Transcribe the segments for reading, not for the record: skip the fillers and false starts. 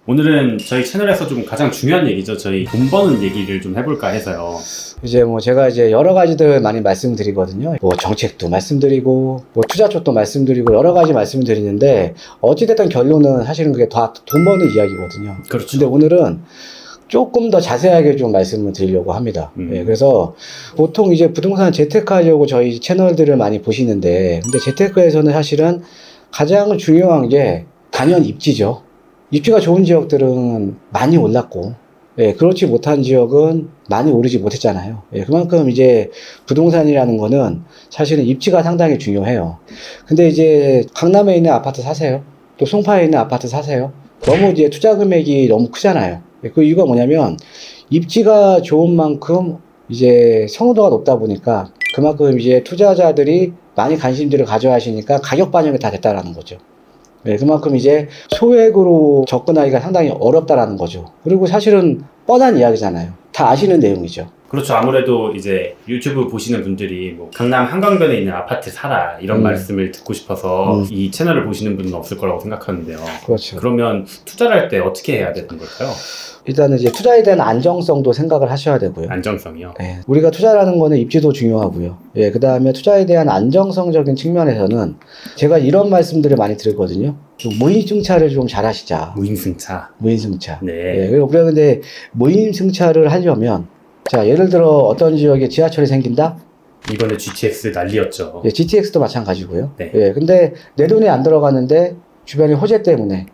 오늘은 저희 채널에서 좀 가장 중요한 얘기죠. 저희 돈 버는 얘기를 좀 해볼까 해서요. 이제 제가 여러 가지들 많이 말씀드리거든요. 정책도 말씀드리고, 투자 쪽도 말씀드리고, 여러 가지 말씀드리는데, 어찌됐든 결론은 사실은 그게 다 돈 버는 이야기거든요. 그렇죠. 근데 오늘은 조금 더 자세하게 좀 말씀을 드리려고 합니다. 예, 그래서 보통 이제 부동산 재테크하려고 저희 채널들을 많이 보시는데, 근데 재테크에서는 사실은 가장 중요한 게 단연 입지죠. 입지가 좋은 지역들은 많이 올랐고, 예, 그렇지 못한 지역은 많이 오르지 못했잖아요. 예, 그만큼 이제 부동산이라는 거는 사실은 입지가 상당히 중요해요. 근데 이제 강남에 있는 아파트 사세요. 또 송파에 있는 아파트 사세요. 너무 이제 투자 금액이 너무 크잖아요. 예, 그 이유가 뭐냐면 입지가 좋은 만큼 이제 성도가 높다 보니까 그만큼 이제 투자자들이 많이 관심들을 가져하시니까 가격 반영이 다 됐다라는 거죠. 네, 그만큼 이제 소액으로 접근하기가 상당히 어렵다라는 거죠. 그리고 사실은 뻔한 이야기잖아요. 다 아시는 내용이죠. 그렇죠. 아무래도 이제 유튜브 보시는 분들이 뭐 강남 한강변에 있는 아파트 사라 이런 말씀을 듣고 싶어서 이 채널을 보시는 분은 없을 거라고 생각하는데요. 그렇죠. 그러면 투자를 할 때 어떻게 해야 되는 걸까요? 일단은 이제 투자에 대한 안정성도 생각을 하셔야 되고요. 안정성이요? 네, 우리가 투자라는 거는 입지도 중요하고요. 예, 그 다음에 투자에 대한 안정성적인 측면에서는 제가 이런 말씀들을 많이 드리거든요. 좀 무임승차를 좀 잘 하시자. 무임승차. 무임승차. 네. 예, 그리고 우리가 근데 무임승차를 하려면 자, 예를 들어 어떤 지역에 지하철이 생긴다? 이번에 GTX 난리였죠. 예, GTX도 마찬가지고요. 네. 예, 근데 내 돈이 안 들어가는데 주변의 호재 때문에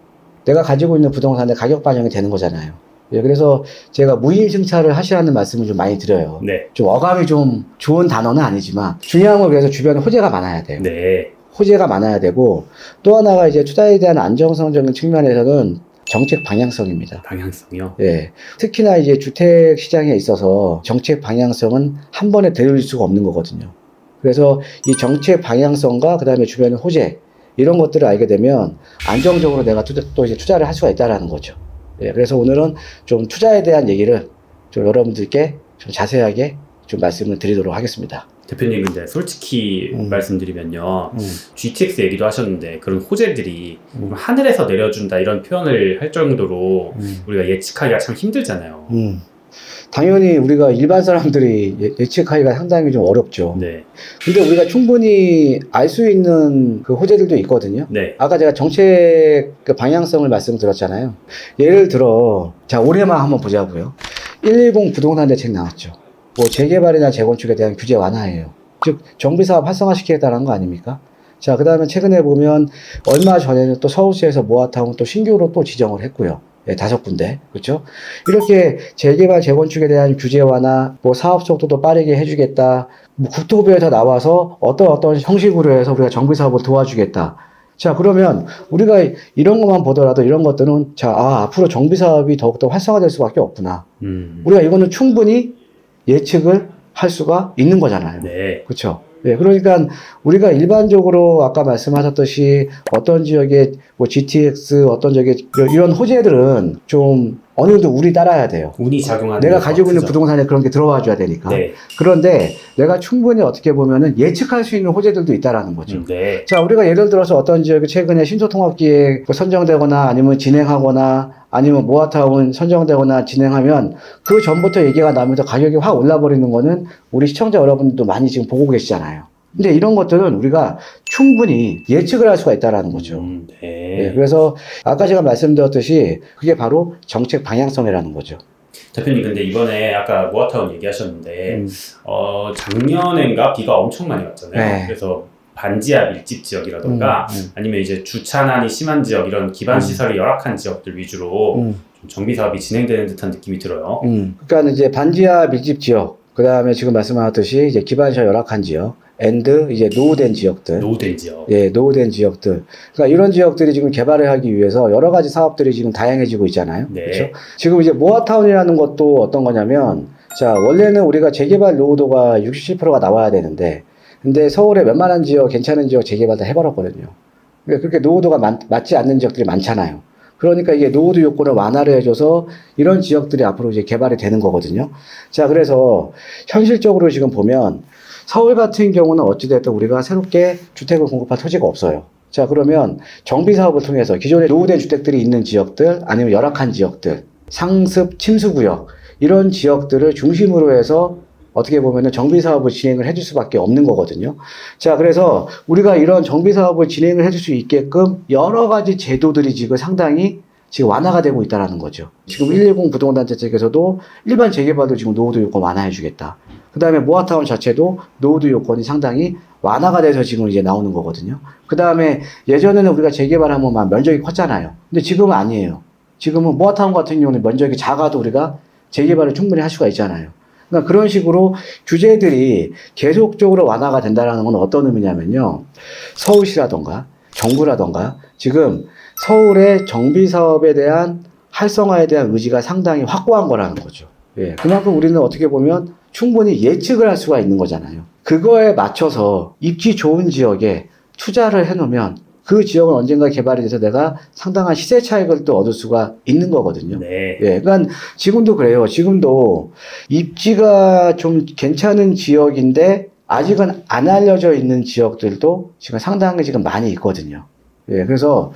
내가 가지고 있는 부동산의 가격 반영이 되는 거잖아요. 예, 그래서 제가 무임승차를 하시라는 말씀을 좀 많이 드려요. 네. 좀 어감이 좀 좋은 단어는 아니지만 중요한 건 그래서 주변에 호재가 많아야 돼요. 네. 호재가 많아야 되고 또 하나가 이제 투자에 대한 안정성적인 측면에서는 정책 방향성입니다. 방향성이요? 예. 특히나 이제 주택 시장에 있어서 정책 방향성은 한 번에 되돌릴 수가 없는 거거든요. 그래서 이 정책 방향성과 그 다음에 주변의 호재, 이런 것들을 알게 되면 안정적으로 내가 또 이제 투자를 할 수가 있다라는 거죠. 예. 그래서 오늘은 좀 투자에 대한 얘기를 좀 여러분들께 좀 자세하게 좀 말씀을 드리도록 하겠습니다. 대표님, 근데 솔직히 말씀드리면요. GTX 얘기도 하셨는데 그런 호재들이 하늘에서 내려준다 이런 표현을 할 정도로 우리가 예측하기가 참 힘들잖아요. 당연히 우리가 일반 사람들이 예측하기가 상당히 좀 어렵죠. 네. 근데 우리가 충분히 알 수 있는 그 호재들도 있거든요. 네. 아까 제가 정책 그 방향성을 말씀드렸잖아요. 예를 들어, 자, 올해만 한번 보자고요. 110 부동산 대책 나왔죠. 재개발이나 재건축에 대한 규제 완화예요. 즉, 정비사업 활성화시키겠다는 거 아닙니까? 자, 그 다음에 최근에 보면 얼마 전에는 또 서울시에서 모아타운 또 신규로 또 지정을 했고요. 예, 5군데. 그렇죠? 이렇게 재개발, 재건축에 대한 규제 완화, 사업 속도도 빠르게 해주겠다. 국토부에서 나와서 어떤 형식으로 해서 우리가 정비사업을 도와주겠다. 자, 그러면 우리가 이런 것만 보더라도 이런 것들은 앞으로 정비사업이 더욱더 활성화될 수밖에 없구나. 우리가 이거는 충분히 예측을 할 수가 있는 거잖아요. 네. 그렇죠? 예, 그러니까 우리가 일반적으로 아까 말씀하셨듯이 어떤 지역에 GTX 어떤 지역에 이런 호재들은 좀 어느 정도 운이 따라야 돼요. 운이 작용하는 내가 가지고 있는 부동산에 그런 게 들어와 줘야 되니까. 네. 그런데 내가 충분히 어떻게 보면은 예측할 수 있는 호재들도 있다라는 거죠. 네. 자, 우리가 예를 들어서 어떤 지역이 최근에 신소통합기획 선정되거나 아니면 진행하거나 아니면 모아타운 선정되거나 진행하면 그 전부터 얘기가 나면서 가격이 확 올라버리는 거는 우리 시청자 여러분들도 많이 지금 보고 계시잖아요. 근데 이런 것들은 우리가 충분히 예측을 할 수가 있다라는 거죠. 네. 예, 그래서 아까 제가 말씀드렸듯이 그게 바로 정책 방향성이라는 거죠. 대표님, 근데 이번에 아까 모아타운 얘기하셨는데 작년엔가 비가 엄청 많이 왔잖아요. 네. 그래서 반지하 밀집 지역이라던가 아니면 이제 주차난이 심한 지역, 이런 기반 시설이 열악한 지역들 위주로 좀 정비 사업이 진행되는 듯한 느낌이 들어요. 그러니까 이제 반지하 밀집 지역, 그 다음에 지금 말씀하셨듯이 이제 기반 시설 열악한 지역, 이제 노후된 지역들. 노후된 지역. 예, 노후된 지역들. 그러니까 이런 지역들이 지금 개발을 하기 위해서 여러 가지 사업들이 지금 다양해지고 있잖아요. 네. 그렇죠? 지금 이제 모아타운이라는 것도 어떤 거냐면, 자, 원래는 우리가 재개발 노후도가 67%가 나와야 되는데, 근데 서울에 웬만한 지역, 괜찮은 지역 재개발 다 해버렸거든요. 그러니까 그렇게 노후도가 맞지 않는 지역들이 많잖아요. 그러니까 이게 노후도 요건을 완화를 해줘서 이런 지역들이 앞으로 이제 개발이 되는 거거든요. 자, 그래서 현실적으로 지금 보면 서울 같은 경우는 어찌됐든 우리가 새롭게 주택을 공급할 토지가 없어요. 자, 그러면 정비 사업을 통해서 기존에 노후된 주택들이 있는 지역들, 아니면 열악한 지역들, 상습, 침수구역, 이런 지역들을 중심으로 해서 어떻게 보면은 정비 사업을 진행을 해줄 수밖에 없는 거거든요. 자, 그래서 우리가 이런 정비 사업을 진행을 해줄 수 있게끔 여러 가지 제도들이 지금 상당히 지금 완화가 되고 있다는 거죠. 지금 110 부동산단체 측에서도 일반 재개발도 지금 노후도 요건 완화해주겠다. 그 다음에 모아타운 자체도 노후도 요건이 상당히 완화가 돼서 지금 이제 나오는 거거든요. 그 다음에 예전에는 우리가 재개발하면 막 면적이 컸잖아요. 근데 지금은 아니에요. 지금은 모아타운 같은 경우는 면적이 작아도 우리가 재개발을 충분히 할 수가 있잖아요. 그러니까 그런 식으로 규제들이 계속적으로 완화가 된다는 건 어떤 의미냐면요. 서울시라던가 정부라던가 지금 서울의 정비 사업에 대한 활성화에 대한 의지가 상당히 확고한 거라는 거죠. 예, 그만큼 우리는 어떻게 보면 충분히 예측을 할 수가 있는 거잖아요. 그거에 맞춰서 입지 좋은 지역에 투자를 해놓으면 그 지역은 언젠가 개발이 돼서 내가 상당한 시세 차익을 또 얻을 수가 있는 거거든요. 네. 예, 그러니까 지금도 그래요. 지금도 입지가 좀 괜찮은 지역인데 아직은 안 알려져 있는 지역들도 지금 상당히 지금 많이 있거든요. 예, 그래서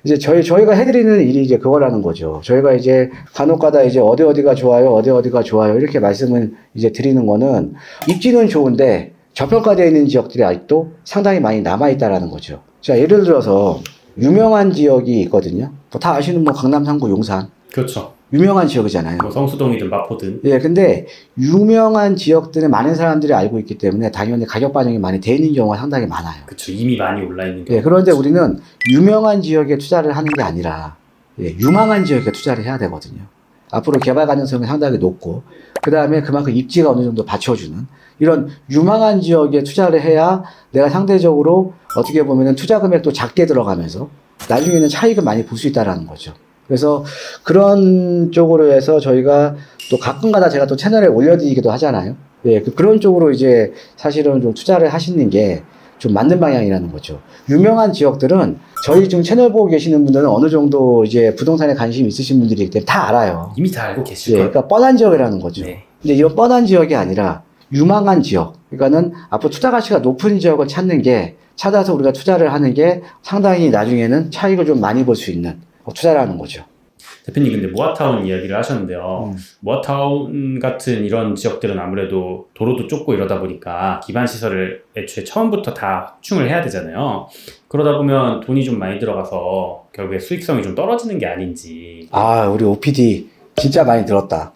이제 저희가 해드리는 일이 이제 그거라는 거죠. 저희가 이제 간혹가다 이제 어디가 좋아요, 어디가 좋아요 이렇게 말씀을 이제 드리는 거는 입지는 좋은데 저평가되어 있는 지역들이 아직도 상당히 많이 남아있다라는 거죠. 자, 예를 들어서 유명한 지역이 있거든요. 다 아시는 뭐 강남, 상구, 용산. 그렇죠. 유명한 지역이잖아요. 뭐 성수동이든 마포든. 예, 근데 유명한 지역들은 많은 사람들이 알고 있기 때문에 당연히 가격 반영이 많이 돼 있는 경우가 상당히 많아요. 그렇죠. 이미 많이 올라 있는 게. 예, 그런데 우리는 유명한 지역에 투자를 하는 게 아니라 유망한 지역에 투자를 해야 되거든요. 앞으로 개발 가능성이 상당히 높고 그 다음에 그만큼 입지가 어느 정도 받쳐주는 이런 유망한 지역에 투자를 해야 내가 상대적으로 어떻게 보면은 투자 금액도 작게 들어가면서 나중에는 차익을 많이 볼 수 있다라는 거죠. 그래서 그런 쪽으로 해서 저희가 또 가끔가다 제가 또 채널에 올려드리기도 하잖아요. 예, 그런 쪽으로 이제 사실은 좀 투자를 하시는 게 좀 맞는 방향이라는 거죠. 유명한 지역들은 저희 지금 채널 보고 계시는 분들은 어느 정도 이제 부동산에 관심 있으신 분들이기 때문에 다 알아요. 이미 다 알고 계실 예, 거예요. 그러니까 뻔한 지역이라는 거죠. 네. 근데 이런 뻔한 지역이 아니라 유망한 지역. 그러니까는 앞으로 투자 가치가 높은 지역을 찾아서 우리가 투자를 하는 게 상당히 나중에는 차익을 좀 많이 볼 수 있는 투자라는 거죠. 대표님 근데 모아타운 이야기를 하셨는데요. 모아타운 같은 이런 지역들은 아무래도 도로도 좁고 이러다 보니까 기반 시설을 애초에 처음부터 다 확충을 해야 되잖아요. 그러다 보면 돈이 좀 많이 들어가서 결국에 수익성이 좀 떨어지는 게 아닌지. 아, 우리 OPD 진짜 많이 들었다.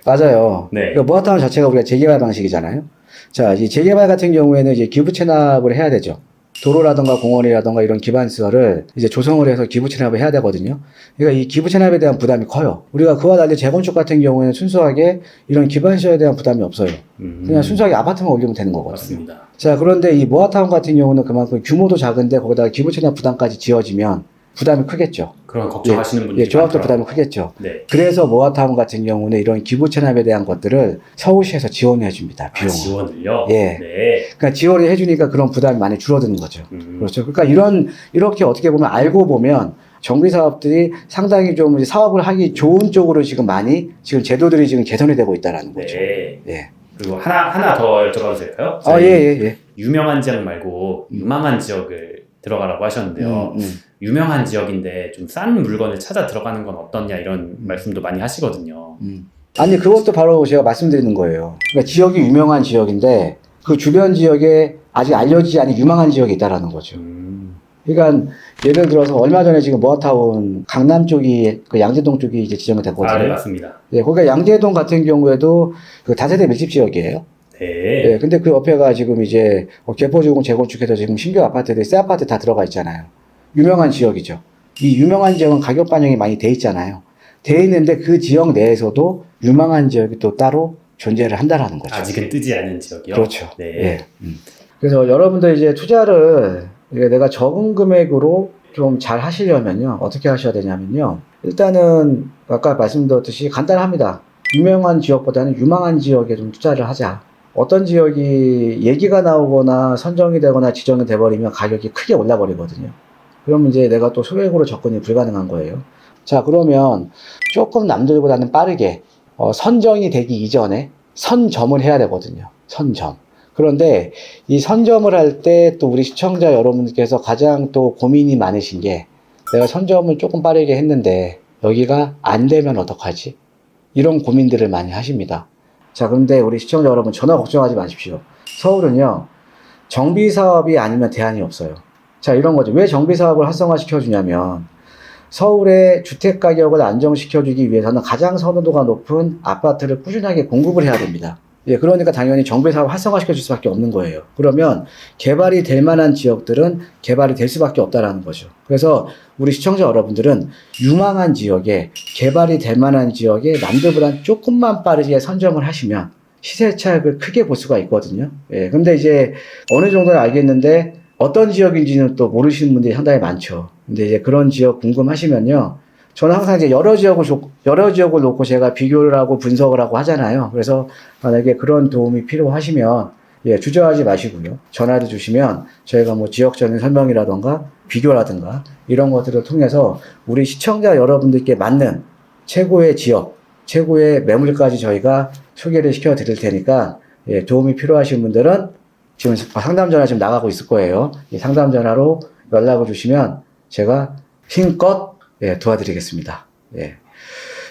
맞아요. 네. 그러니까 모아타운 자체가 우리가 재개발 방식이잖아요. 자, 이 재개발 같은 경우에는 이제 기부 체납을 해야 되죠. 도로라든가 공원이라든가 이런 기반 시설을 이제 조성을 해서 기부 체납을 해야 되거든요. 그러니까 이 기부 체납에 대한 부담이 커요. 우리가 그와 달리 재건축 같은 경우에는 순수하게 이런 기반 시설에 대한 부담이 없어요. 그냥 순수하게 아파트만 올리면 되는 거거든요. 맞습니다. 자, 그런데 이 모아타운 같은 경우는 그만큼 규모도 작은데 거기다가 기부 체납 부담까지 지어지면 부담이 크겠죠. 그런 걱정하시는 분들이 조합도 많더라고요. 부담이 크겠죠. 네. 그래서 모아타운 같은 경우는 이런 기부 체납에 대한 것들을 서울시에서 지원해 줍니다. 아, 비용을. 지원을요? 예. 네. 그러니까 지원을 해주니까 그런 부담이 많이 줄어드는 거죠. 그렇죠. 그러니까 이렇게 어떻게 보면 알고 보면 정비 사업들이 상당히 좀 이제 사업을 하기 좋은 쪽으로 지금 많이 지금 제도들이 지금 개선이 되고 있다라는 거죠. 네. 예. 그리고 하나 더 여쭤봐도 될까요? 아, 예. 유명한 지역 말고 유망한 지역을 들어가라고 하셨는데요. 유명한 지역인데 좀 싼 물건을 찾아 들어가는 건 어떻냐 이런 말씀도 많이 하시거든요. 아니, 그것도 바로 제가 말씀드리는 거예요. 그러니까 지역이 유명한 지역인데 그 주변 지역에 아직 알려지지 않은 유망한 지역이 있다라는 거죠. 그러니까 예를 들어서 얼마 전에 지금 모아타운 강남 쪽이 그 양재동 쪽이 이제 지정이 됐거든요. 아, 네, 맞습니다. 예, 거기가 양재동 같은 경우에도 그 다세대 밀집 지역이에요. 네. 예, 근데 그 옆에가 지금 이제 개포주공 재건축해서 지금 신규 아파트들, 새 아파트 다 들어가 있잖아요. 유명한 지역이죠. 이 유명한 지역은 가격 반영이 많이 돼 있잖아요. 돼 있는데 그 지역 내에서도 유망한 지역이 또 따로 존재를 한다라는 거죠. 아직은 뜨지 않은 지역이요? 그렇죠. 네. 예. 그래서 여러분들 이제 투자를 이게 내가 적은 금액으로 좀 잘 하시려면요. 어떻게 하셔야 되냐면요. 일단은 아까 말씀드렸듯이 간단합니다. 유명한 지역보다는 유망한 지역에 좀 투자를 하자. 어떤 지역이 얘기가 나오거나 선정이 되거나 지정이 돼버리면 가격이 크게 올라버리거든요. 그러면 이제 내가 또 소액으로 접근이 불가능한 거예요. 자, 그러면 조금 남들보다는 빠르게 선정이 되기 이전에 선점을 해야 되거든요. 선점. 그런데 이 선점을 할 때 또 우리 시청자 여러분께서 가장 또 고민이 많으신 게 내가 선점을 조금 빠르게 했는데 여기가 안 되면 어떡하지? 이런 고민들을 많이 하십니다. 자, 그런데 우리 시청자 여러분 전혀 걱정하지 마십시오. 서울은요, 정비 사업이 아니면 대안이 없어요. 자, 이런 거죠. 왜 정비 사업을 활성화시켜 주냐면 서울의 주택 가격을 안정시켜 주기 위해서는 가장 선호도가 높은 아파트를 꾸준하게 공급을 해야 됩니다. 예, 그러니까 당연히 정비 사업 활성화시켜 줄 수밖에 없는 거예요. 그러면 개발이 될 만한 지역들은 개발이 될 수밖에 없다라는 거죠. 그래서 우리 시청자 여러분들은 유망한 지역에 개발이 될 만한 지역에 남들보다 조금만 빠르게 선점을 하시면 시세 차익을 크게 볼 수가 있거든요. 예, 근데 이제 어느 정도는 알겠는데 어떤 지역인지는 또 모르시는 분들이 상당히 많죠. 근데 이제 그런 지역 궁금하시면요. 저는 항상 이제 여러 지역을 놓고 제가 비교를 하고 분석을 하고 하잖아요. 그래서 만약에 그런 도움이 필요하시면, 예, 주저하지 마시고요. 전화를 주시면 저희가 뭐 지역적인 설명이라던가 비교라든가 이런 것들을 통해서 우리 시청자 여러분들께 맞는 최고의 지역, 최고의 매물까지 저희가 소개를 시켜 드릴 테니까, 예, 도움이 필요하신 분들은 지금 상담 전화 지금 나가고 있을 거예요. 이 상담 전화로 연락을 주시면 제가 힘껏, 예, 도와드리겠습니다. 예.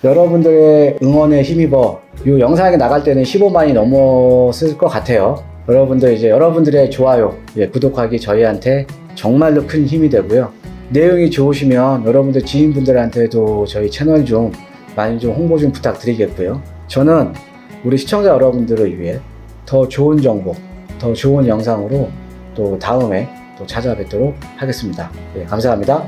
여러분들의 응원에 힘입어 이 영상이 나갈 때는 15만이 넘었을 것 같아요. 여러분들의 좋아요, 예, 구독하기 저희한테 정말로 큰 힘이 되고요. 내용이 좋으시면 여러분들 지인분들한테도 저희 채널 좀 많이 좀 홍보 좀 부탁드리겠고요. 저는 우리 시청자 여러분들을 위해 더 좋은 정보, 더 좋은 영상으로 또 다음에 또 찾아뵙도록 하겠습니다. 예, 감사합니다.